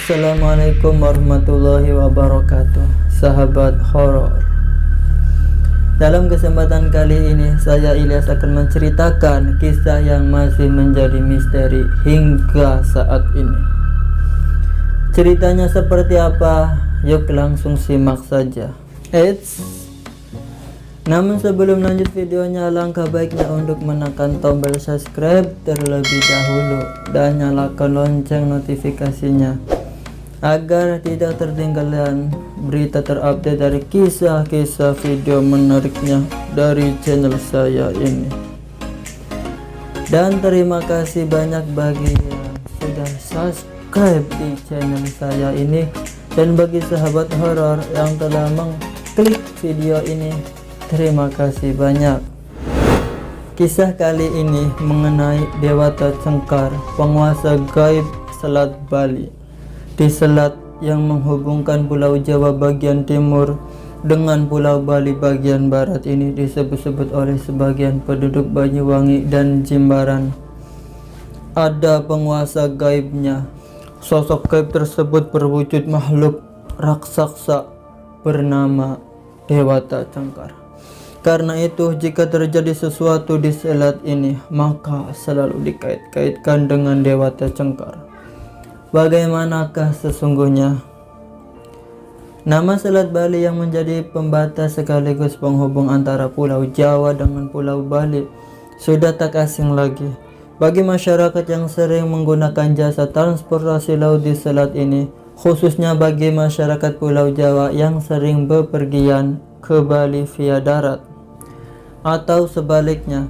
Assalamualaikum warahmatullahi wabarakatuh, sahabat horor. Dalam kesempatan kali ini, saya Ilyas akan menceritakan kisah yang masih menjadi misteri hingga saat ini. Ceritanya seperti apa? Yuk langsung simak saja. Namun sebelum lanjut videonya, alangkah baiknya untuk menekan tombol subscribe terlebih dahulu dan nyalakan lonceng notifikasinya agar tidak ketinggalan berita terupdate dari kisah-kisah video menariknya dari channel saya ini. Dan terima kasih banyak bagi yang sudah subscribe di channel saya ini, dan bagi sahabat horor yang telah mengklik video ini, terima kasih banyak. Kisah kali ini mengenai Dewata Cengkar, penguasa gaib Selat Bali. Di selat yang menghubungkan Pulau Jawa bagian timur dengan Pulau Bali bagian barat ini disebut-sebut oleh sebagian penduduk Banyuwangi dan Jimbaran. Ada penguasa gaibnya. Sosok gaib tersebut berwujud makhluk raksasa bernama Dewata Cengkar. Karena itu, jika terjadi sesuatu di selat ini, maka selalu dikait-kaitkan dengan Dewata Cengkar. Bagaimanakah sesungguhnya? Nama Selat Bali yang menjadi pembatas sekaligus penghubung antara Pulau Jawa dengan Pulau Bali sudah tak asing lagi bagi masyarakat yang sering menggunakan jasa transportasi laut di selat ini, khususnya bagi masyarakat Pulau Jawa yang sering bepergian ke Bali via darat atau sebaliknya,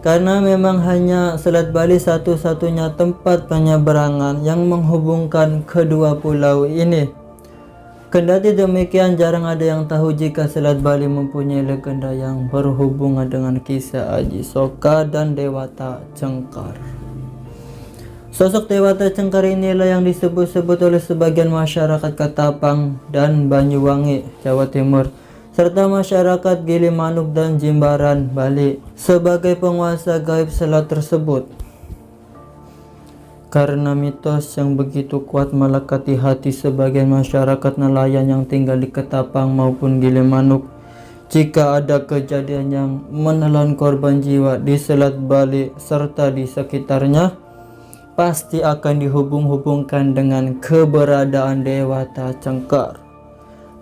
karena memang hanya Selat Bali satu-satunya tempat penyeberangan yang menghubungkan kedua pulau ini. Kendati demikian, jarang ada yang tahu jika Selat Bali mempunyai legenda yang berhubungan dengan kisah Aji Soka dan Dewata Cengkar. Sosok Dewata Cengkar inilah yang disebut-sebut oleh sebagian masyarakat Ketapang dan Banyuwangi, Jawa Timur, serta masyarakat Gilimanuk dan Jimbaran, Bali, sebagai penguasa gaib selat tersebut. Karena mitos yang begitu kuat melekati hati sebagian masyarakat nelayan yang tinggal di Ketapang maupun Gilimanuk, jika ada kejadian yang menelan korban jiwa di Selat Bali serta di sekitarnya, pasti akan dihubung-hubungkan dengan keberadaan Dewata Cengkar.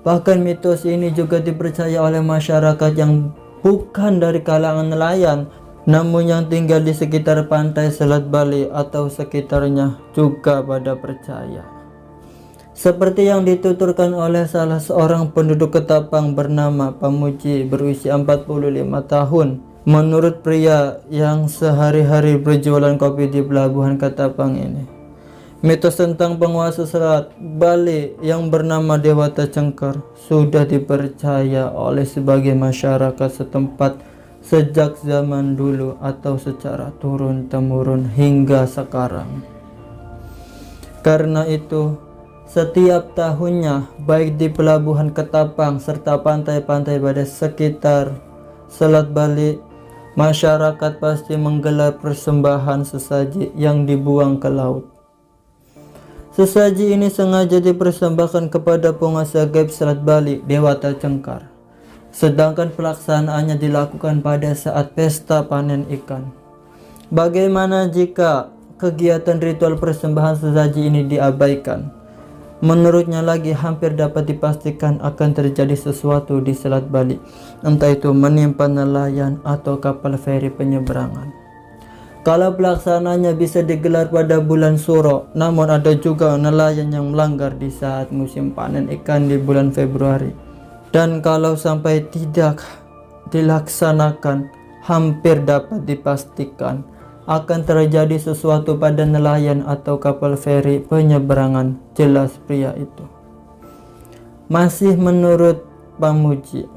Bahkan mitos ini juga dipercaya oleh masyarakat yang bukan dari kalangan nelayan, namun yang tinggal di sekitar pantai Selat Bali atau sekitarnya juga pada percaya. Seperti yang dituturkan oleh salah seorang penduduk Ketapang bernama Pamuji berusia 45 tahun. Menurut pria yang sehari-hari berjualan kopi di pelabuhan Ketapang ini, mitos tentang penguasa Selat Bali yang bernama Dewata Cengkar sudah dipercaya oleh sebagian masyarakat setempat sejak zaman dulu atau secara turun-temurun hingga sekarang. Karena itu, setiap tahunnya baik di pelabuhan Ketapang serta pantai-pantai pada sekitar Selat Bali, masyarakat pasti menggelar persembahan sesaji yang dibuang ke laut. Sesaji ini sengaja dipersembahkan kepada penguasa gaib Selat Bali, Dewata Cengkar. Sedangkan pelaksanaannya dilakukan pada saat pesta panen ikan. Bagaimana jika kegiatan ritual persembahan sesaji ini diabaikan? Menurutnya lagi, hampir dapat dipastikan akan terjadi sesuatu di Selat Bali, entah itu menimpa nelayan atau kapal feri penyeberangan. Kalau pelaksananya bisa digelar pada bulan Suro, namun ada juga nelayan yang melanggar di saat musim panen ikan di bulan Februari. Dan kalau sampai tidak dilaksanakan, hampir dapat dipastikan akan terjadi sesuatu pada nelayan atau kapal feri penyeberangan, jelas pria itu. Masih menurut Pamuji,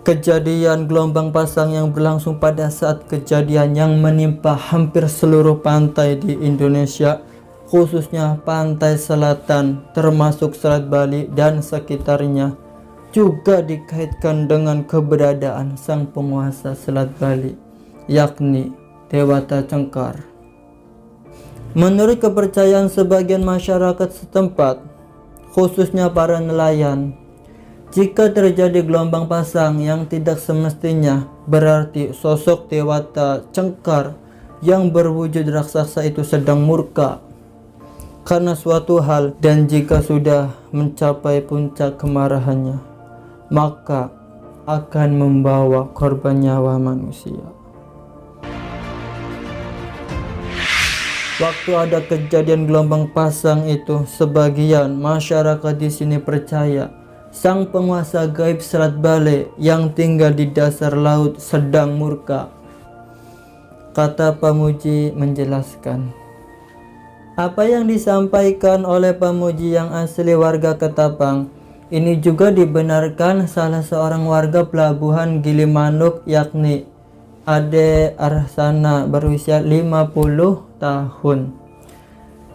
kejadian gelombang pasang yang berlangsung pada saat kejadian yang menimpa hampir seluruh pantai di Indonesia, khususnya pantai selatan termasuk Selat Bali dan sekitarnya, juga dikaitkan dengan keberadaan sang penguasa Selat Bali, yakni Dewata Cengkar. Menurut kepercayaan sebagian masyarakat setempat, khususnya para nelayan. Jika terjadi gelombang pasang yang tidak semestinya, berarti sosok Dewata Cengkar yang berwujud raksasa itu sedang murka karena suatu hal, dan jika sudah mencapai puncak kemarahannya, maka akan membawa korban nyawa manusia. Waktu ada kejadian gelombang pasang itu, sebagian masyarakat di sini percaya sang penguasa gaib Selat Bale yang tinggal di dasar laut sedang murka. Kata Pamuji menjelaskan. Apa yang disampaikan oleh Pamuji yang asli warga Ketapang ini juga dibenarkan salah seorang warga pelabuhan Gilimanuk, yakni Ade Arsana, berusia 50 tahun.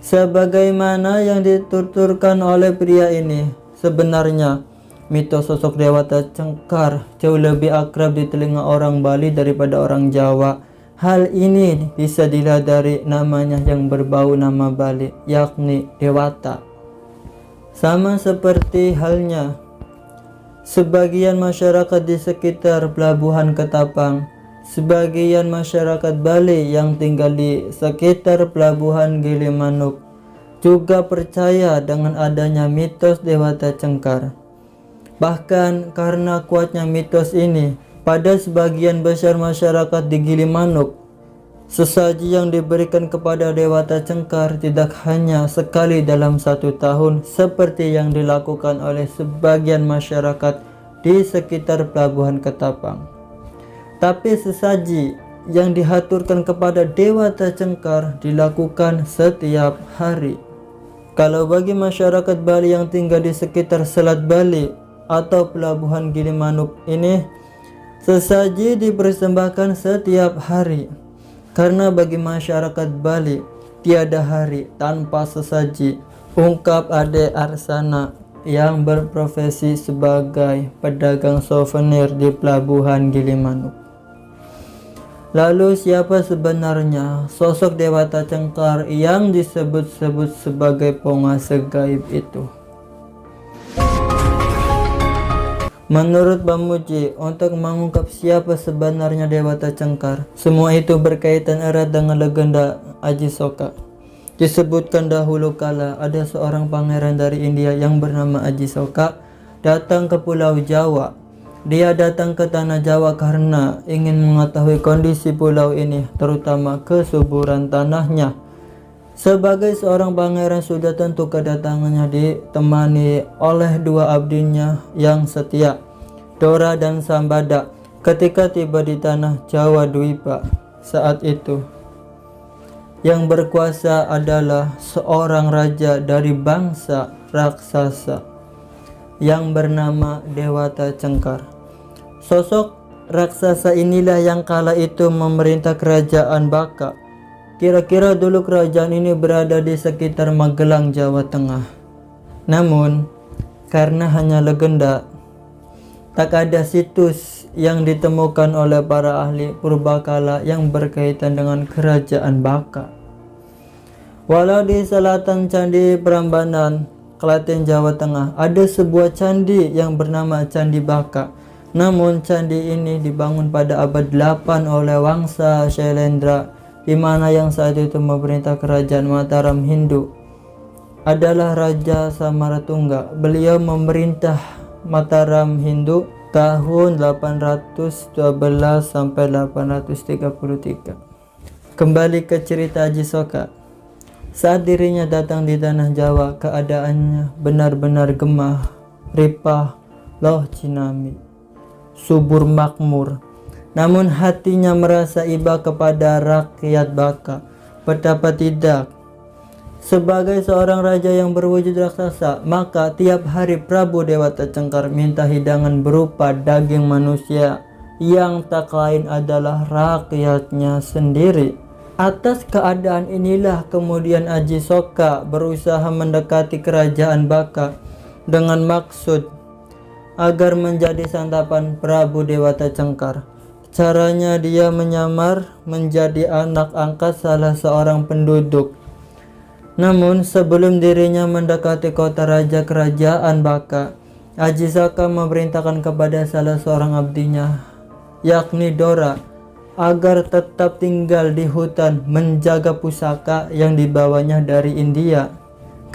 Sebagaimana yang dituturkan oleh pria ini, sebenarnya mitos sosok Dewata Cengkar jauh lebih akrab di telinga orang Bali daripada orang Jawa. Hal ini bisa dilihat dari namanya yang berbau nama Bali, yakni Dewata. Sama seperti halnya sebagian masyarakat di sekitar pelabuhan Ketapang, sebagian masyarakat Bali yang tinggal di sekitar pelabuhan Gilimanuk juga percaya dengan adanya mitos Dewata Cengkar. Bahkan karena kuatnya mitos ini, pada sebagian besar masyarakat di Gilimanuk, sesaji yang diberikan kepada Dewata Cengkar tidak hanya sekali dalam 1 tahun seperti yang dilakukan oleh sebagian masyarakat di sekitar pelabuhan Ketapang, tapi sesaji yang dihaturkan kepada Dewata Cengkar dilakukan setiap hari. Kalau bagi masyarakat Bali yang tinggal di sekitar Selat Bali atau pelabuhan Gilimanuk ini, sesaji dipersembahkan setiap hari, karena bagi masyarakat Bali tiada hari tanpa sesaji, ungkap Ade Arsana yang berprofesi sebagai pedagang souvenir di pelabuhan Gilimanuk. Lalu siapa sebenarnya sosok Dewata Cengkar yang disebut-sebut sebagai penguasa gaib itu? Menurut Pamuji, untuk mengungkap siapa sebenarnya Dewata Cengkar, semua itu berkaitan erat dengan legenda Aji Soka. Disebutkan dahulu kala ada seorang pangeran dari India yang bernama Aji Soka datang ke Pulau Jawa. Dia datang ke tanah Jawa karena ingin mengetahui kondisi pulau ini, terutama kesuburan tanahnya. Sebagai seorang pangeran, sudah tentu kedatangannya ditemani oleh 2 abdinya yang setia, Dora dan Sambada. Ketika tiba di tanah Jawa Dwipa saat itu, yang berkuasa adalah seorang raja dari bangsa raksasa yang bernama Dewata Cengkar. Sosok raksasa inilah yang kala itu memerintah kerajaan Baka. Kira-kira dulu kerajaan ini berada di sekitar Magelang, Jawa Tengah. Namun, karena hanya legenda, tak ada situs yang ditemukan oleh para ahli purbakala yang berkaitan dengan kerajaan Baka. Walau di selatan Candi Prambanan, Klaten, Jawa Tengah, ada sebuah candi yang bernama Candi Baka. Namun candi ini dibangun pada abad 8 oleh Wangsa Shailendra, di mana yang saat itu memerintah kerajaan Mataram Hindu adalah Raja Samaratungga. Beliau memerintah Mataram Hindu tahun 812 sampai 833. Kembali ke cerita Aji Soka. Saat dirinya datang di tanah Jawa, keadaannya benar-benar gemah, ripah, loh cinami, subur makmur. Namun hatinya merasa iba kepada rakyat Baka. Betapa tidak. Sebagai seorang raja yang berwujud raksasa, maka tiap hari Prabu Dewata Cengkar minta hidangan berupa daging manusia yang tak lain adalah rakyatnya sendiri. Atas keadaan inilah kemudian Aji Soka berusaha mendekati kerajaan Baka dengan maksud agar menjadi santapan Prabu Dewata Cengkar. Caranya dia menyamar menjadi anak angkat salah seorang penduduk Namun sebelum dirinya mendekati kota raja kerajaan Baka, Aji Soka memerintahkan kepada salah seorang abdinya, yakni Dora, agar tetap tinggal di hutan menjaga pusaka yang dibawanya dari India.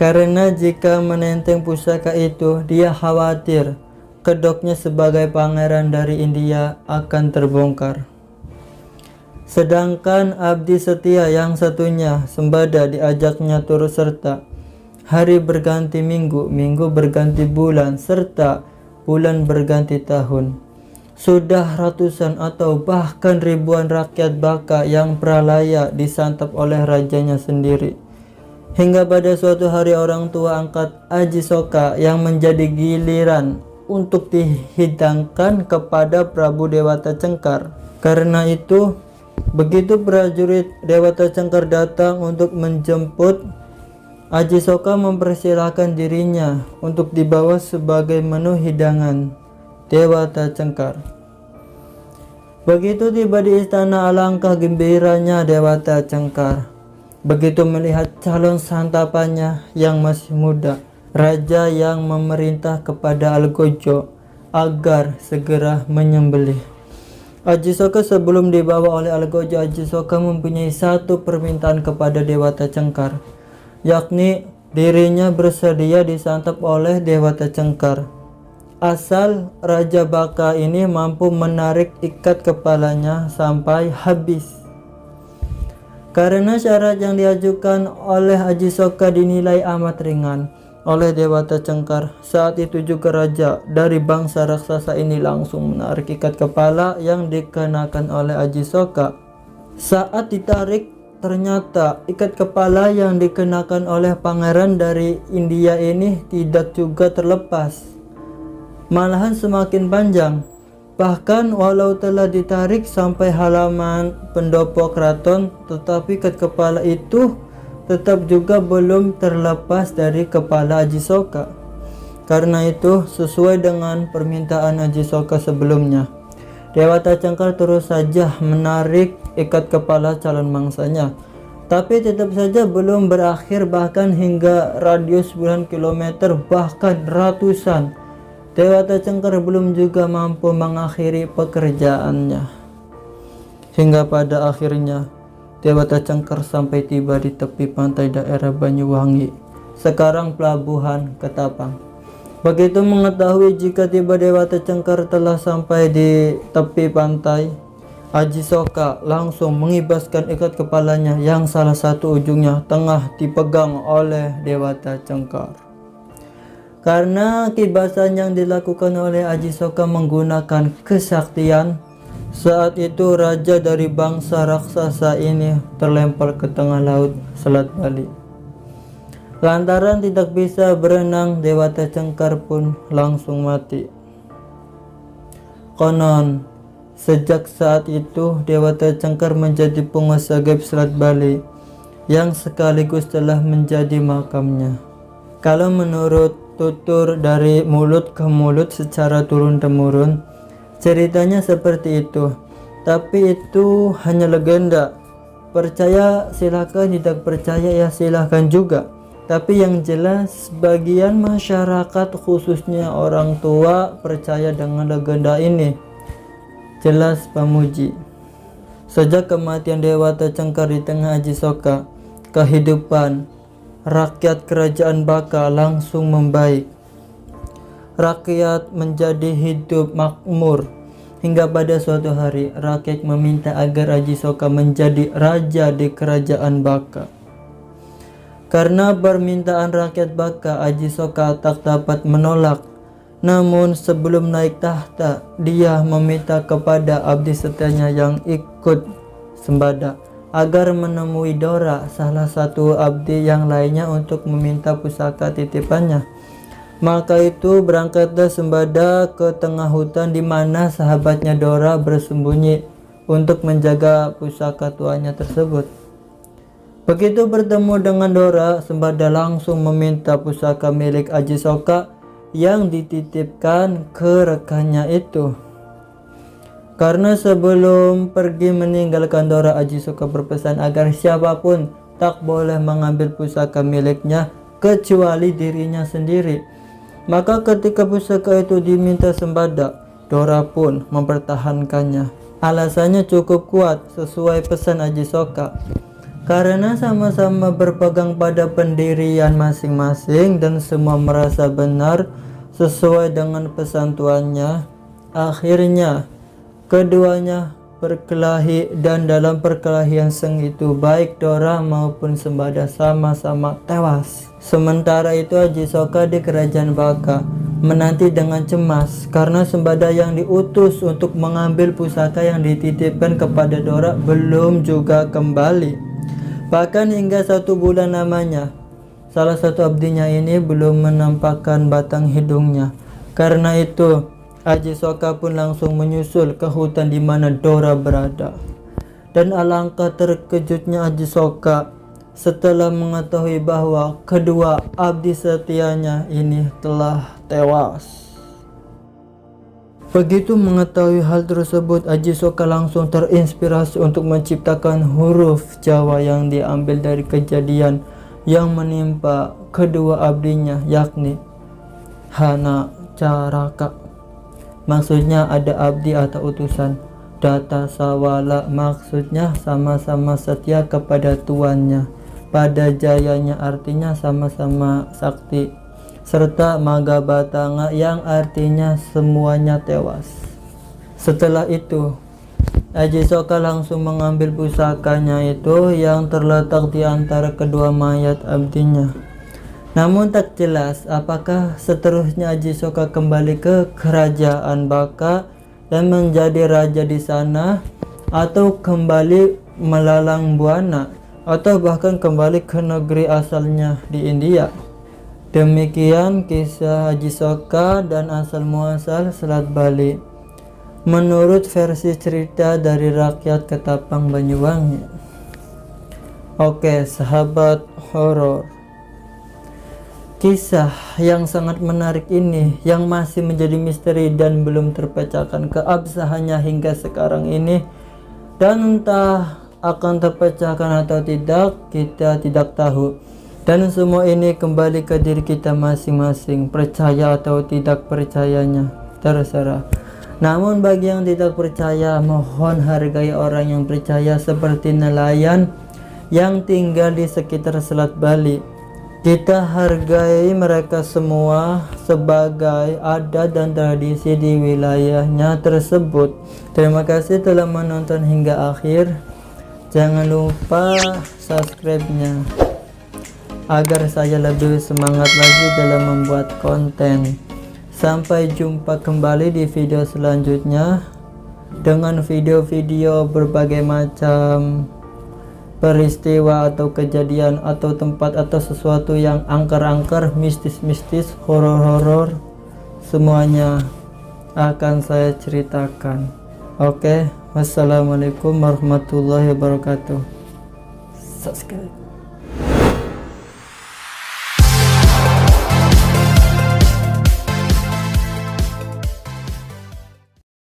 Karena jika menenteng pusaka itu, dia khawatir kedoknya sebagai pangeran dari India akan terbongkar. Sedangkan abdi setia yang satunya, Sembada, diajaknya turut serta. Hari berganti minggu, minggu berganti bulan, serta bulan berganti tahun. Sudah ratusan atau bahkan ribuan rakyat Baka yang pralaya disantap oleh rajanya sendiri. Hingga pada suatu hari orang tua angkat Aji Soka yang menjadi giliran untuk dihidangkan kepada Prabu Dewata Cengkar. Karena itu, begitu prajurit Dewata Cengkar datang untuk menjemput, Aji Soka mempersilahkan dirinya untuk dibawa sebagai menu hidangan Dewata Cengkar. Begitu tiba di istana, alangkah gembiranya Dewata Cengkar begitu melihat calon santapannya yang masih muda, raja yang memerintah kepada Algojo agar segera menyembelih. Aji Soka sebelum dibawa oleh Algojo, Aji Soka mempunyai satu permintaan kepada Dewata Cengkar, yakni dirinya bersedia disantap oleh Dewata Cengkar asal Raja Baka ini mampu menarik ikat kepalanya sampai habis. Karena syarat yang diajukan oleh Aji Soka dinilai amat ringan oleh Dewata Cengkar, saat itu juga raja dari bangsa raksasa ini langsung menarik ikat kepala yang dikenakan oleh Aji Soka. Saat ditarik, ternyata ikat kepala yang dikenakan oleh pangeran dari India ini tidak juga terlepas, malahan semakin panjang. Bahkan walau telah ditarik sampai halaman pendopo keraton, tetapi ikat kepala itu tetap juga belum terlepas dari kepala Aji Soka. Karena itu, sesuai dengan permintaan Aji Soka sebelumnya, Dewata Cengkar terus saja menarik ikat kepala calon mangsanya. Tapi tetap saja belum berakhir, bahkan hingga radius 9 km bahkan ratusan. Dewata Cengkar belum juga mampu mengakhiri pekerjaannya. Hingga pada akhirnya Dewata Cengkar sampai tiba di tepi pantai daerah Banyuwangi, sekarang Pelabuhan Ketapang. Begitu mengetahui jika tiba Dewata Cengkar telah sampai di tepi pantai, Aji Soka langsung mengibaskan ikat kepalanya yang salah satu ujungnya tengah dipegang oleh Dewata Cengkar. Karena kibasan yang dilakukan oleh Aji Soka menggunakan kesaktian, saat itu raja dari bangsa raksasa ini terlempar ke tengah laut Selat Bali. Lantaran tidak bisa berenang, Dewata Cengkar pun langsung mati. Konon, sejak saat itu Dewata Cengkar menjadi penguasa gaib Selat Bali yang sekaligus telah menjadi makamnya. Kalau menurut tutur dari mulut ke mulut secara turun-temurun, ceritanya seperti itu. Tapi itu hanya legenda. Percaya silakan, tidak percaya ya silakan juga. Tapi yang jelas sebagian masyarakat khususnya orang tua percaya dengan legenda ini. Jelas pamuji. Sejak kematian Dewata Cengkar di tengah Aji Soka, kehidupan rakyat kerajaan Baka langsung membaik. Rakyat menjadi hidup makmur. Hingga pada suatu hari rakyat meminta agar Aji Soka menjadi raja di kerajaan Baka. Karena permintaan rakyat Baka, Aji Soka tak dapat menolak. Namun sebelum naik tahta, dia meminta kepada abdi setianya yang ikut Sembada agar menemui Dora, salah satu abdi yang lainnya, untuk meminta pusaka titipannya. Maka itu berangkatlah Sembada ke tengah hutan di mana sahabatnya Dora bersembunyi untuk menjaga pusaka tuanya tersebut. Begitu bertemu dengan Dora, Sembada langsung meminta pusaka milik Aji Soka yang dititipkan ke rekannya itu. Karena sebelum pergi meninggalkan Dora, Aji Soka berpesan agar siapapun tak boleh mengambil pusaka miliknya kecuali dirinya sendiri. Maka ketika pusaka itu diminta Sembada, Dora pun mempertahankannya. Alasannya cukup kuat sesuai pesan Aji Soka. Karena sama-sama berpegang pada pendirian masing-masing dan semua merasa benar sesuai dengan pesan tuannya, akhirnya keduanya berkelahi, dan dalam perkelahian itu baik Dora maupun Sembada sama-sama tewas. Sementara itu Aji Soka di kerajaan Baka menanti dengan cemas karena Sembada yang diutus untuk mengambil pusaka yang dititipkan kepada Dora belum juga kembali. Bahkan hingga 1 bulan namanya, salah satu abdinya ini belum menampakkan batang hidungnya. Karena itu Aji Soka pun langsung menyusul ke hutan di mana Dora berada. Dan alangkah terkejutnya Aji Soka setelah mengetahui bahwa kedua abdi setianya ini telah tewas. Begitu mengetahui hal tersebut, Aji Soka langsung terinspirasi untuk menciptakan huruf Jawa yang diambil dari kejadian yang menimpa kedua abdinya, yakni Hana Caraka. Maksudnya ada abdi atau utusan. Data Sawala maksudnya sama-sama setia kepada tuannya. Pada Jayanya artinya sama-sama sakti. Serta Magabatanga yang artinya semuanya tewas. Setelah itu Aji Soka langsung mengambil pusakanya itu yang terletak di antara kedua mayat abdinya. Namun tak jelas apakah seterusnya Aji Soka kembali ke kerajaan Baka dan menjadi raja di sana, atau kembali melalang buana, atau bahkan kembali ke negeri asalnya di India. Demikian kisah Aji Soka dan asal muasal Selat Bali menurut versi cerita dari rakyat Ketapang Banyuwangi. Oke, sahabat horor, kisah yang sangat menarik ini yang masih menjadi misteri dan belum terpecahkan keabsahannya hingga sekarang ini, dan entah akan terpecahkan atau tidak, kita tidak tahu. Dan semua ini kembali ke diri kita masing-masing, percaya atau tidak percayanya terserah. Namun bagi yang tidak percaya, mohon hargai orang yang percaya seperti nelayan yang tinggal di sekitar Selat Bali. Kita hargai mereka semua sebagai adat dan tradisi di wilayahnya tersebut. Terima kasih telah menonton hingga akhir. Jangan lupa subscribe-nya agar saya lebih semangat lagi dalam membuat konten. Sampai jumpa kembali di video selanjutnya dengan video-video berbagai macam peristiwa atau kejadian atau tempat atau sesuatu yang angker-angker, mistis-mistis, horor-horor, semuanya akan saya ceritakan. Oke, wassalamualaikum warahmatullahi wabarakatuh. Subscribe.